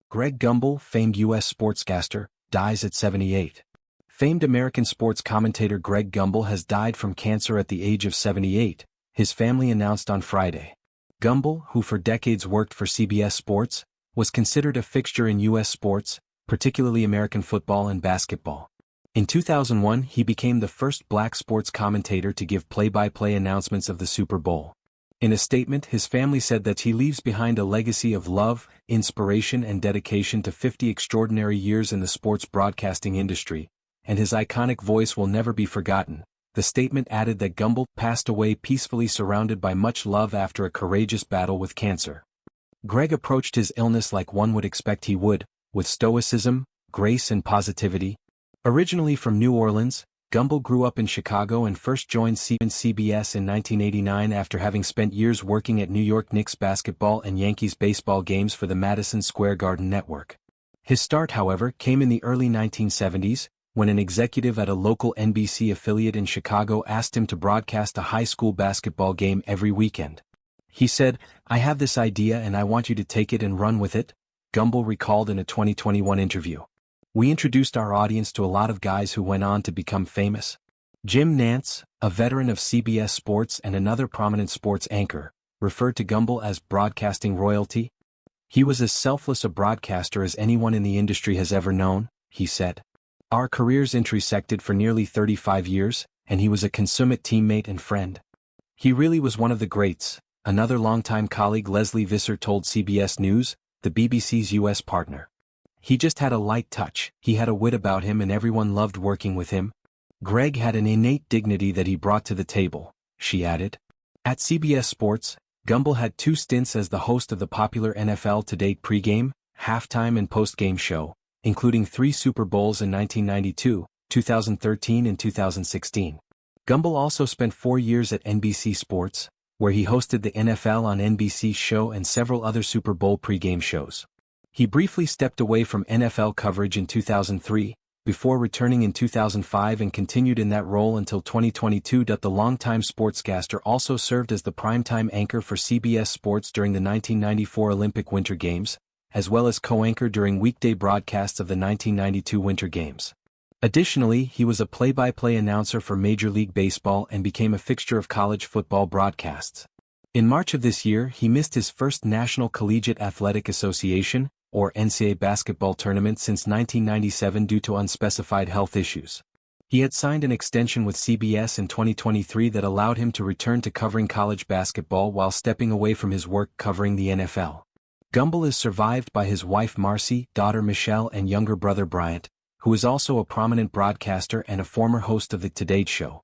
Greg Gumbel, famed U.S. sportscaster, dies at 78. Famed American sports commentator Greg Gumbel has died from cancer at the age of 78, his family announced on Friday. Gumbel, who for decades worked for CBS Sports, was considered a fixture in U.S. sports, particularly American football and basketball. In 2001, he became the first black sports commentator to give play-by-play announcements of the Super Bowl. In a statement, his family said that he leaves behind a legacy of love, inspiration and dedication to 50 extraordinary years in the sports broadcasting industry, and his iconic voice will never be forgotten. The statement added that Gumbel passed away peacefully surrounded by much love after a courageous battle with cancer. Greg approached his illness like one would expect he would, with stoicism, grace and positivity. Originally from New Orleans, Gumbel grew up in Chicago and first joined CBS in 1989 after having spent years working at New York Knicks basketball and Yankees baseball games for the Madison Square Garden network. His start, however, came in the early 1970s, when an executive at a local NBC affiliate in Chicago asked him to broadcast a high school basketball game every weekend. He said, "I have this idea and I want you to take it and run with it," Gumbel recalled in a 2021 interview. "We introduced our audience to a lot of guys who went on to become famous." Jim Nantz, a veteran of CBS Sports and another prominent sports anchor, referred to Gumbel as broadcasting royalty. "He was as selfless a broadcaster as anyone in the industry has ever known," he said. "Our careers intersected for nearly 35 years, and he was a consummate teammate and friend. He really was one of the greats," another longtime colleague Leslie Visser told CBS News, the BBC's U.S. partner. "He just had a light touch, he had a wit about him and everyone loved working with him. Greg had an innate dignity that he brought to the table," she added. At CBS Sports, Gumbel had 2 stints as the host of the popular NFL Today pregame, halftime and postgame show, including 3 Super Bowls in 1992, 2013 and 2016. Gumbel also spent 4 years at NBC Sports, where he hosted the NFL on NBC show and several other Super Bowl pregame shows. He briefly stepped away from NFL coverage in 2003, before returning in 2005 and continued in that role until 2022. The longtime sportscaster also served as the primetime anchor for CBS Sports during the 1994 Olympic Winter Games, as well as co-anchor during weekday broadcasts of the 1992 Winter Games. Additionally, he was a play-by-play announcer for Major League Baseball and became a fixture of college football broadcasts. In March of this year, he missed his first National Collegiate Athletic Association, or NCAA basketball tournament since 1997 due to unspecified health issues. He had signed an extension with CBS in 2023 that allowed him to return to covering college basketball while stepping away from his work covering the NFL. Gumbel is survived by his wife Marcy, daughter Michelle and younger brother Bryant, who is also a prominent broadcaster and a former host of the Today Show.